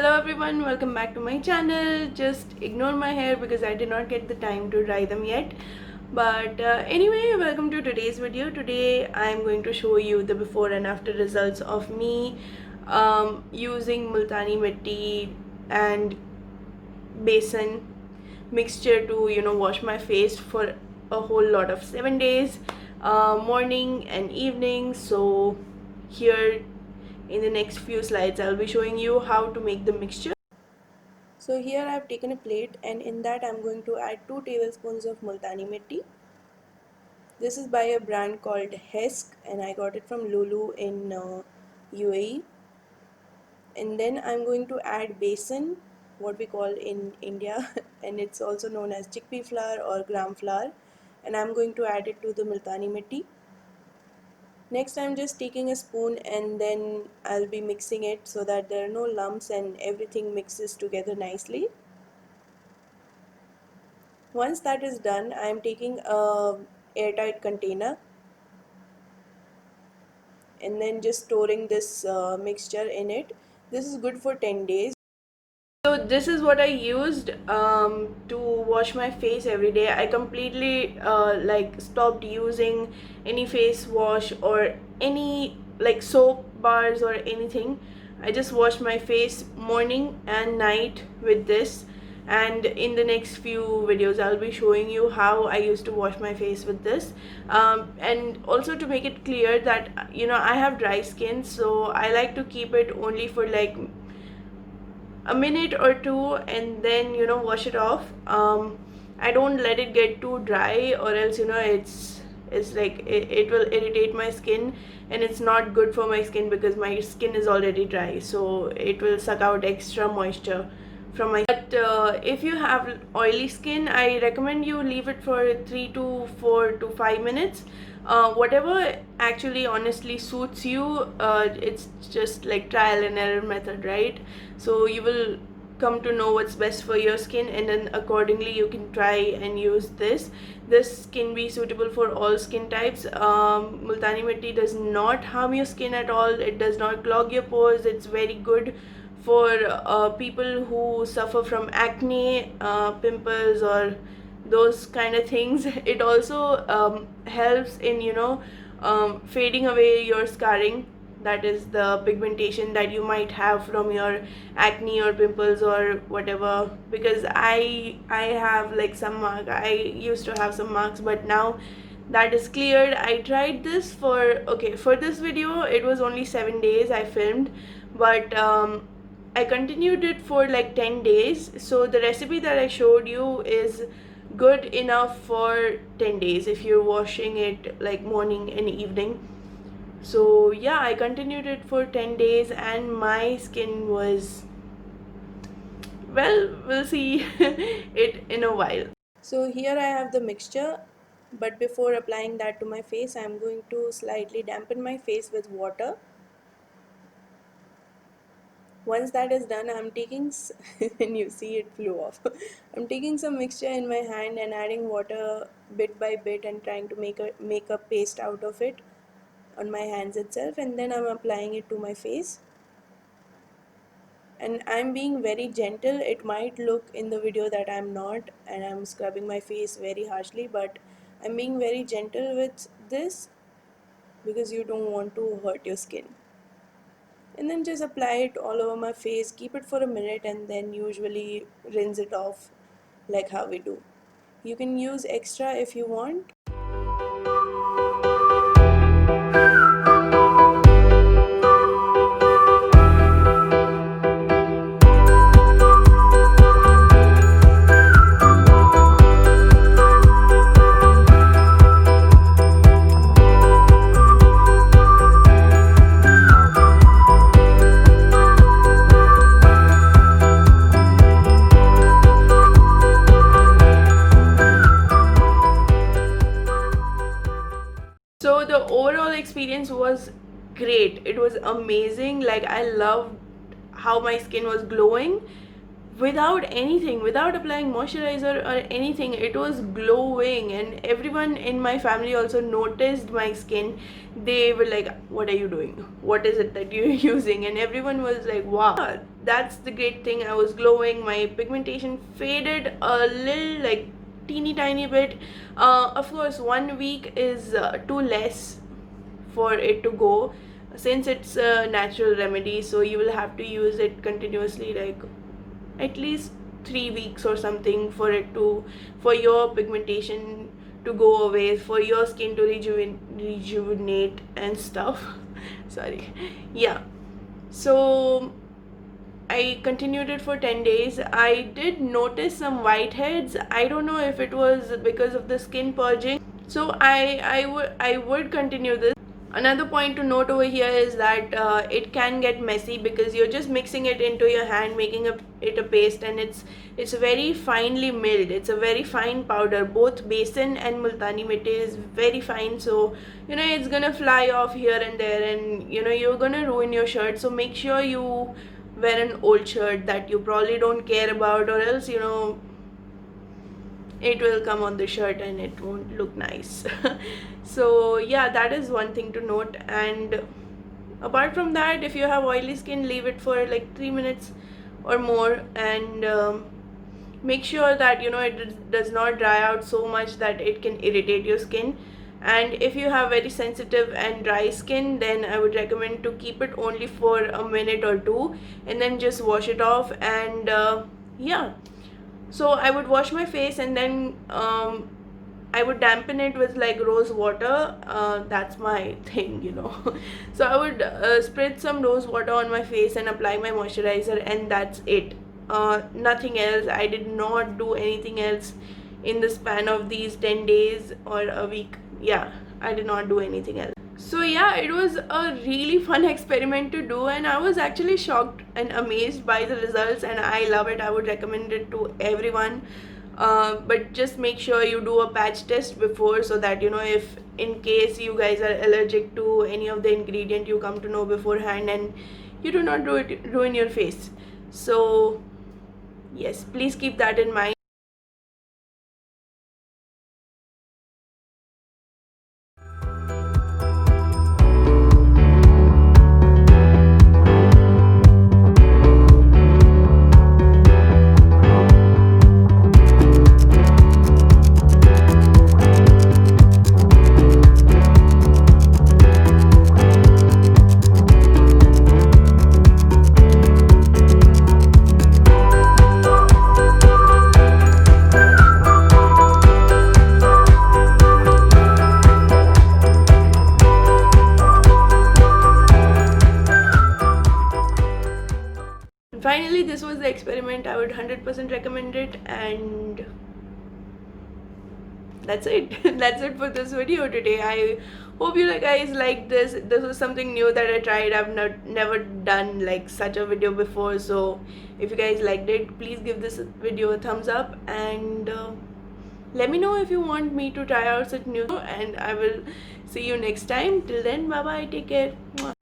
Hello everyone, welcome back to my channel. Just ignore my hair because I did not get the time to dry them yet. But anyway, welcome to today's video. Today I'm going to show you the before and after results of me using Multani Mitti and Besan mixture to wash my face for a whole lot of 7 days, morning and evening. So here in the next few slides I'll be showing you how to make the mixture. So here I've taken a plate and in that I'm going to add 2 tablespoons of Multani Mitti. This is by a brand called Hesk and I got it from Lulu in UAE. And then I'm going to add besan, what we call in India, and it's also known as chickpea flour or gram flour, and I'm going to add it to the Multani Mitti. Next I'm just taking a spoon and then I'll be mixing it so that there are no lumps and everything mixes together nicely. Once that is done, I am taking a airtight container and then just storing this mixture in it. This is good for 10 days. So this is what I used to wash my face every day. I completely like stopped using any face wash or any like soap bars or anything. I just wash my face morning and night with this, and in the next few videos I'll be showing you how I used to wash my face with this, and also to make it clear that I have dry skin, so I like to keep it only for like a minute or two and then wash it off. I don't let it get too dry or else it's like it will irritate my skin and it's not good for my skin because my skin is already dry, so it will suck out extra moisture from my but if you have oily skin, I recommend you leave it for 3 to 4 to 5 minutes, whatever actually honestly suits you. It's just like trial and error method, right? So you will come to know what's best for your skin and then accordingly you can try and use this can be suitable for all skin types. Multani Mitti does not harm your skin at all. It does not clog your pores. It's very good for people who suffer from acne, pimples or those kind of things. It also helps in fading away your scarring, that is the pigmentation that you might have from your acne or pimples or whatever, because I have like some mark. I used to have some marks, but now that is cleared. I tried this for this video. It was only 7 days I filmed, but I continued it for like 10 days. So the recipe that I showed you is good enough for 10 days if you're washing it like morning and evening. So yeah, I continued it for 10 days and my skin was, well, we'll see it in a while. So here I have the mixture, but before applying that to my face, I'm going to slightly dampen my face with water. Once that is done, I'm taking and you see it flew off. I'm taking some mixture in my hand and adding water bit by bit and trying to make a paste out of it on my hands itself, and then I'm applying it to my face. And I'm being very gentle. It might look in the video that I'm not and I'm scrubbing my face very harshly, but I'm being very gentle with this because you don't want to hurt your skin. And then just apply it all over my face, keep it for a minute, and then usually rinse it off like how we do. You can use extra if you want. So the overall experience was great. It was amazing. Like I loved how my skin was glowing without anything, without applying moisturizer or anything. It was glowing and everyone in my family also noticed my skin. They were like, what are you doing? What is it that you're using? And everyone was like, wow, that's the great thing. I was glowing, my pigmentation faded a little, like teeny tiny bit. Of course 1 week is too less for it to go, since it's a natural remedy, so you will have to use it continuously, like at least 3 weeks or something, for your pigmentation to go away, for your skin to rejuvenate and stuff. Sorry. Yeah, so I continued it for 10 days. I did notice some whiteheads. I don't know if it was because of the skin purging. So I would continue this. Another point to note over here is that it can get messy because you're just mixing it into your hand, making it a paste, and it's very finely milled. It's a very fine powder. Both besan and multani mitti is very fine, so it's gonna fly off here and there, and you're gonna ruin your shirt. So make sure you wear an old shirt that you probably don't care about, or else it will come on the shirt and it won't look nice. So yeah, that is one thing to note. And apart from that, if you have oily skin, leave it for like 3 minutes or more, and make sure that it does not dry out so much that it can irritate your skin. And if you have very sensitive and dry skin, then I would recommend to keep it only for a minute or two, and then just wash it off. And yeah, so I would wash my face, and then I would dampen it with like rose water. That's my thing. So I would spread some rose water on my face and apply my moisturizer, and that's it. Nothing else. I did not do anything else in the span of these 10 days or a week. Yeah, I did not do anything else. So yeah, it was a really fun experiment to do, and I was actually shocked and amazed by the results, and I love it. I would recommend it to everyone. But just make sure you do a patch test before, so that if in case you guys are allergic to any of the ingredient, you come to know beforehand and you do not ruin your face. So yes, please keep that in mind. Finally, this was the experiment. I would 100% recommend it, and that's it. That's it for this video today. I hope you guys like this. This was something new that I tried. I've never done like such a video before, so if you guys liked it, please give this video a thumbs up, and let me know if you want me to try out such new, and I will see you next time. Till then, bye bye, take care. Mwah.